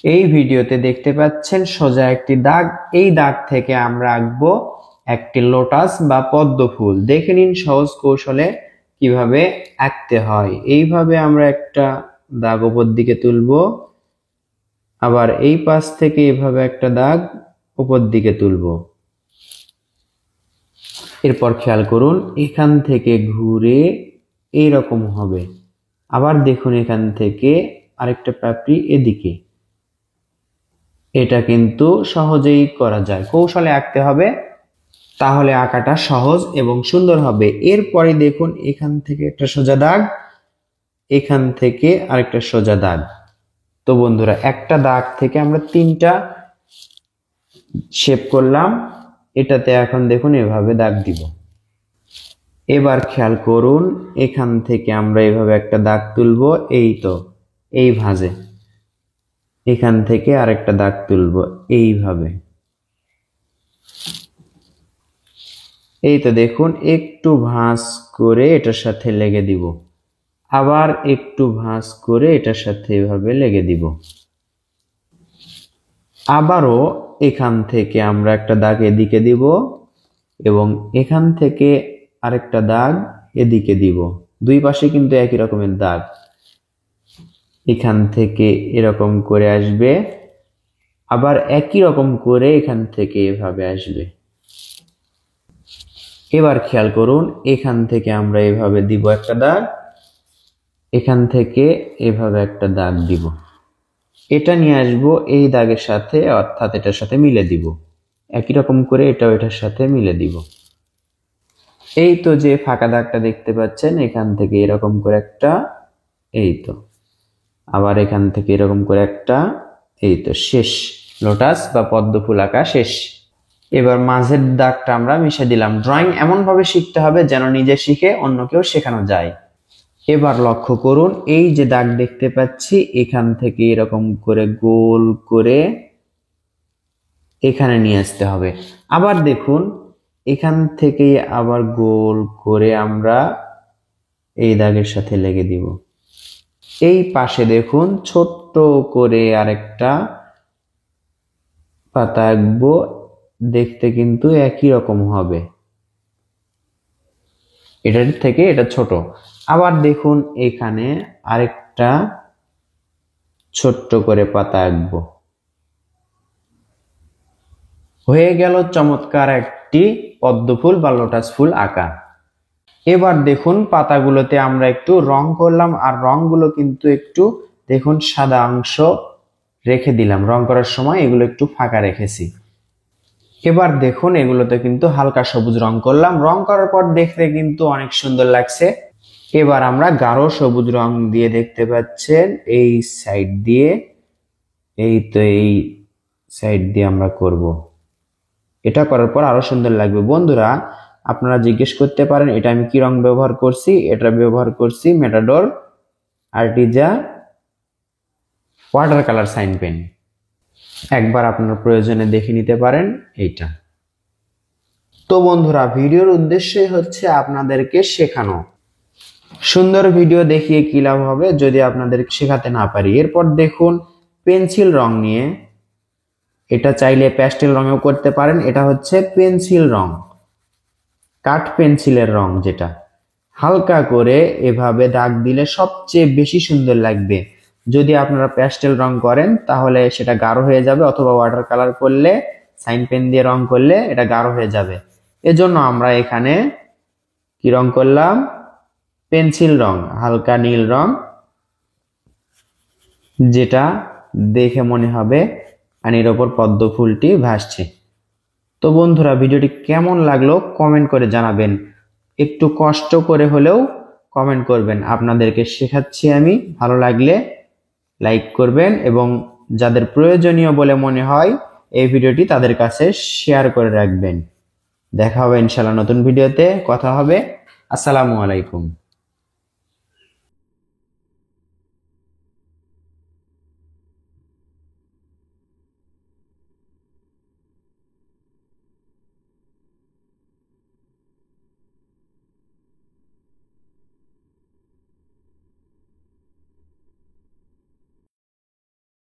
এই ভিডিওতে দেখতে পাচ্ছেন সোজা একটি দাগ। এই দাগ থেকে আমরা আঁকবো একটি লোটাস বা পদ্ম ফুল। দেখে নিন সহজ কৌশলে কিভাবে আঁকতে হয়। এইভাবে আমরা একটা দাগ উপর দিকে তুলবো, আবার এই পাশ থেকে এইভাবে একটা দাগ উপর দিকে তুলবো। এরপর খেয়াল করুন এখান থেকে ঘুরে এইরকম হবে। আবার দেখুন এখান থেকে আরেকটা পাপড়ি এদিকে। এটা কিন্তু সহজেই করা যায়, কৌশলে আঁকতে হবে, তাহলে আঁকাটা সহজ এবং সুন্দর হবে। এরপরে দেখুন এখান থেকে একটা সোজা দাগ, এখান থেকে আরেকটা সোজা দাগ। তো বন্ধুরা একটা দাগ থেকে আমরা তিনটা শেপ করলাম। এটাতে এখন দেখুন এভাবে দাগ দিব। এবার খেয়াল করুন এখান থেকে আমরা এভাবে একটা দাগ তুলবো, এই তো এই ভাঁজে। এখান থেকে আরেকটা দাগ তুলবো এইভাবে। এই তো দেখুন একটু ভাঁজ করে এটার সাথে লেগে দিব, আবার একটু ভাঁজ করে এটার সাথে এভাবে লেগে দিব। আবারও এখান থেকে আমরা একটা দাগ এদিকে দিব এবং এখান থেকে আরেকটা দাগ এদিকে দিব। দুই পাশে কিন্তু একই রকমের দাগ। এখান থেকে এরকম করে আসবে, আবার একই রকম করে এখান থেকে এভাবে আসবে। এবার খেয়াল করুন এখান থেকে আমরা এভাবে দিব একটা দাগ, এখান থেকে এভাবে একটা দাগ দিব। এটা নিয়ে আসবো এই দাগের সাথে, অর্থাৎ এটার সাথে মিলে দিব। একই রকম করে এটাও এটার সাথে মিলে দিব। এই তো যে ফাঁকা দাগটা দেখতে পাচ্ছেন, এখান থেকে এরকম করে একটা, এই তো আবার এখান থেকে এরকম করে একটা, এই তো শেষ। লোটাস বা পদ্ম ফুল আঁকা শেষ। এবার মাঝের দাগটা আমরা মিশে দিলাম। ড্রয়িং এমন ভাবে শিখতে হবে যেন নিজে শিখে অন্যকেও শেখানো যায়। এবার লক্ষ্য করুন এই যে দাগ দেখতে পাচ্ছি, এখান থেকে এরকম করে গোল করে এখানে নিয়ে আসতে হবে। আবার দেখুন এখান থেকে আবার গোল করে আমরা এই দাগের সাথে লেগে দিব। এই পাশে দেখুন ছোট্ট করে আরেকটা পাতা আঁকবো, দেখতে কিন্তু একই রকম হবে, এটার থেকে এটা ছোট। আবার দেখুন এখানে আরেকটা ছোট্ট করে পাতা আঁকবো। হয়ে গেল চমৎকার একটি পদ্ম ফুল বা লোটাস ফুল আঁকা। এবার দেখুন পাতাগুলোতে আমরা একটু রং করলাম, আর রংগুলো কিন্তু একটু দেখুন সাদা অংশ রেখে দিলাম। রং করার সময় এগুলো একটু ফাঁকা রেখেছি। এবার দেখুন এগুলোতে কিন্তু হালকা সবুজ রং করলাম। রং করার পর দেখতে কিন্তু অনেক সুন্দর লাগছে। এবার আমরা গাঢ় সবুজ রং দিয়ে দেখতে পাচ্ছেন এই সাইড দিয়ে, এই তো এই সাইড দিয়ে আমরা করব। এটা করার পর আরো সুন্দর লাগবে। বন্ধুরা আপনারা জিজ্ঞেস করতে পারেন এটা আমি কি রং ব্যবহার করছি। এটা ব্যবহার করছি Metador Artiza water colour sign pen. একবার আপনার প্রয়োজনে দেখে নিতে পারেন এইটা। তো বন্ধুরা ভিডিওর উদ্দেশ্যই হচ্ছে আপনাদেরকে শেখানো। সুন্দর ভিডিও দেখিয়ে কি লাভ হবে যদি আপনাদের শেখাতে না পারি। এরপর দেখুন পেন্সিল রং নিয়ে, এটা চাইলে প্যাস্টেল রঙেও করতে পারেন। এটা হচ্ছে পেন্সিল রং, কাঠ পেন্সিলের রং, যেটা হালকা করে এভাবে দাগ দিলে সবচেয়ে বেশি সুন্দর লাগবে। যদি আপনারা প্যাস্টেল রং করেন তাহলে সেটা গাঢ় হয়ে যাবে, অথবা ওয়াটার কালার করলে সাইন পেন দিয়ে রং করলে এটা গাঢ় হয়ে যাবে। এজন্য আমরা এখানে কি রং করলাম, পেন্সিল রং, হালকা নীল রং, যেটা দেখে মনে হবে পানির ওপর পদ্ম ফুলটি ভাসছে। তো বন্ধুরা ভিডিওটি কেমন লাগলো কমেন্ট করে জানাবেন। একটু কষ্ট করে হলেও কমেন্ট করবেন। আপনাদেরকে শেখাচ্ছি আমি, ভালো লাগলে লাইক করবেন এবং যাদের প্রয়োজনীয় বলে মনে হয় এই ভিডিওটি তাদের কাছে শেয়ার করে রাখবেন। দেখা হবে ইনশাআল্লাহ নতুন ভিডিওতে, কথা হবে। আসসালামু আলাইকুম।